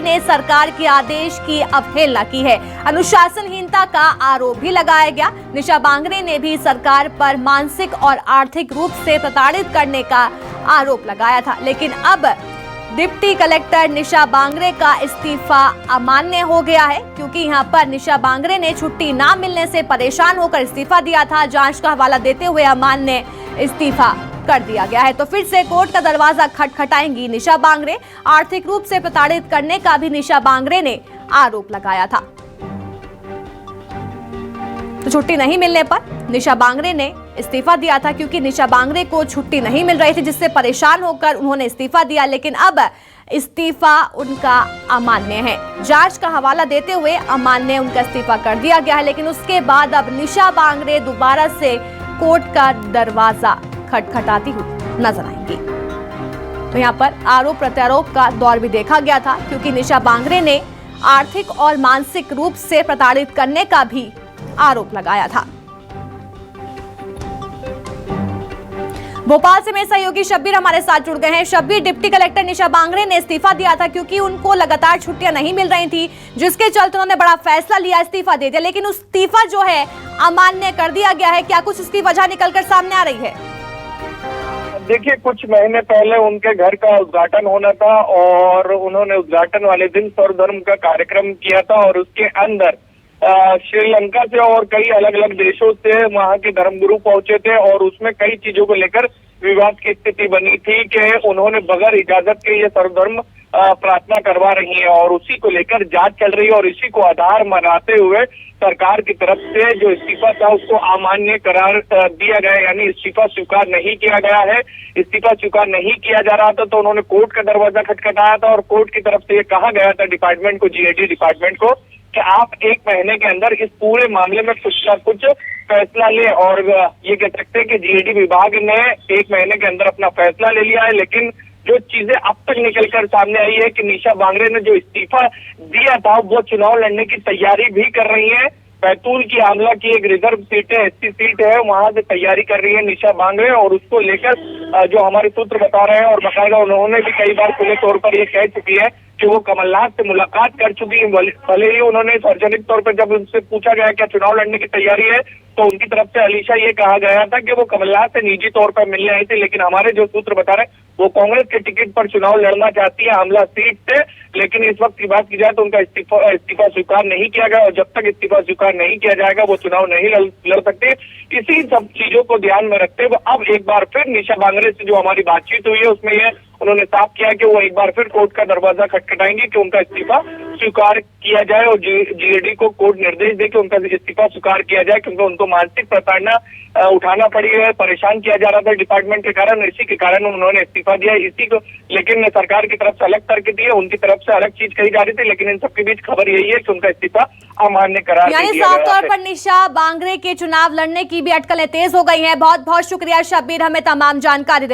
ने सरकार के आदेश की अवहेलना की है। अनुशासनहीनता का आरोप भी लगाया गया। निशा बांगरे ने भी सरकार पर मानसिक और आर्थिक रूप से प्रताड़ित करने का आरोप लगाया था, लेकिन अब डिप्टी कलेक्टर निशा बांगरे का इस्तीफा अमान्य हो गया है, क्योंकि यहां पर निशा बांगरे ने छुट्टी ना मिलने से परेशान होकर इस्तीफा दिया था। जांच का हवाला देते हुए अमान्य इस्तीफा कर दिया गया है। तो फिर से कोर्ट का दरवाजा खटखटाएंगी निशा बांगरे। आर्थिक रूप से प्रताड़ित करने का भी निशा बांगरे ने आरोप लगाया था। तो छुट्टी नहीं मिलने पर निशा बांगरे ने इस्तीफा दिया था, क्योंकि निशा बांगरे को छुट्टी नहीं मिल रही थी, जिससे परेशान होकर उन्होंने इस्तीफा दिया। लेकिन अब इस्तीफा उनका अमान्य है। जांच का हवाला देते हुए अमान्य उनका इस्तीफा कर दिया गया है। लेकिन उसके बाद अब निशा बांगरे दोबारा से कोर्ट का दरवाजा खटखटाती हुई नजर आएंगी। तो यहाँ पर आरोप प्रत्यारोप का दौर भी देखा गया था, क्योंकि निशा बांगरे ने आर्थिक और मानसिक रूप से प्रताड़ित करने का भी आरोप लगाया था। भोपाल से मेरे सहयोगी शब्बीर हमारे साथ जुड़ गए हैं। शब्बीर, डिप्टी कलेक्टर निशा बांगरे ने इस्तीफा दिया था क्योंकि उनको लगातार छुट्टियां नहीं मिल रही थी, जिसके चलते उन्होंने बड़ा फैसला लिया, इस्तीफा दे दिया। लेकिन उस इस्तीफा जो है अमान्य कर दिया गया है। क्या कुछ इसकी वजह निकलकर सामने आ रही है? देखिए, कुछ महीने पहले उनके घर का उद्घाटन होना था और उन्होंने उद्घाटन वाले दिन सर्वधर्म का कार्यक्रम किया था और उसके अंदर श्रीलंका से और कई अलग अलग देशों से वहां के धर्मगुरु पहुंचे थे और उसमें कई चीजों को लेकर विवाद की स्थिति बनी थी कि उन्होंने बगैर इजाजत के ये सर्वधर्म प्रार्थना करवा रही है और उसी को लेकर जांच चल रही है। और इसी को आधार बनाते हुए सरकार की तरफ से जो इस्तीफा था उसको अमान्य करार दिया गया, यानी इस्तीफा स्वीकार नहीं किया गया है। इस्तीफा स्वीकार नहीं किया जा रहा था तो उन्होंने कोर्ट का दरवाजा खटखटाया था और कोर्ट की तरफ से ये कहा गया था डिपार्टमेंट को, जीएडी डिपार्टमेंट को, कि आप 1 महीने के अंदर इस पूरे मामले में कुछ ना कुछ फैसला ले। और ये कह सकते हैं कि जीएडी विभाग ने 1 महीने के अंदर अपना फैसला ले लिया है। लेकिन जो चीजें अब तक निकलकर सामने आई है कि निशा बांगरे ने जो इस्तीफा दिया था वो चुनाव लड़ने की तैयारी भी कर रही है। बैतूल की आमला की एक रिजर्व सीट है, एससी सीट है, वहां से तैयारी कर रही है निशा बांगरे और उसको लेकर जो हमारे सूत्र बता रहे हैं और बकायदा उन्होंने भी कई बार खुले तौर पर ये कह चुकी है कि वो कमलनाथ से मुलाकात कर चुकी है। भले ही उन्होंने सार्वजनिक तौर पर जब उनसे पूछा गया क्या चुनाव लड़ने की तैयारी है तो उनकी तरफ से हमेशा ये कहा गया था कि वो कमलनाथ से निजी तौर पर मिलने आई थी। लेकिन हमारे जो सूत्र बता रहे हैं वो कांग्रेस के टिकट पर चुनाव लड़ना चाहती है आमला सीट से। लेकिन इस वक्त की बात की जाए तो उनका इस्तीफा स्वीकार नहीं किया गया और जब तक इस्तीफा स्वीकार नहीं किया जाएगा वो चुनाव नहीं लड़ सकते। इसी सब चीजों को ध्यान में रखते हुए अब एक बार फिर निशा बांगरे से जो हमारी बातचीत हुई है उसमें ये उन्होंने साफ किया कि वो एक बार फिर कोर्ट का दरवाजा खटखटाएंगे कि उनका इस्तीफा स्वीकार किया जाए और जीएडी को कोर्ट निर्देश दे कि उनका इस्तीफा स्वीकार किया जाए, क्योंकि उनको मानसिक प्रताड़ना उठाना पड़ी है, परेशान किया जा रहा था डिपार्टमेंट के कारण, इसी के कारण उन्होंने इस्तीफा दिया। इसी को लेकिन सरकार की तरफ से अलग तर्क दिए, उनकी तरफ से अलग चीज कही जा रही थी। लेकिन इन सबके बीच खबर यही है कि उनका इस्तीफा अमान्य करार दिया गया है। यानी साफ तौर पर निशा बांगरे के चुनाव लड़ने की भी अटकलें तेज हो गई हैं। बहुत बहुत शुक्रिया शब्बीर, हमें तमाम जानकारी देने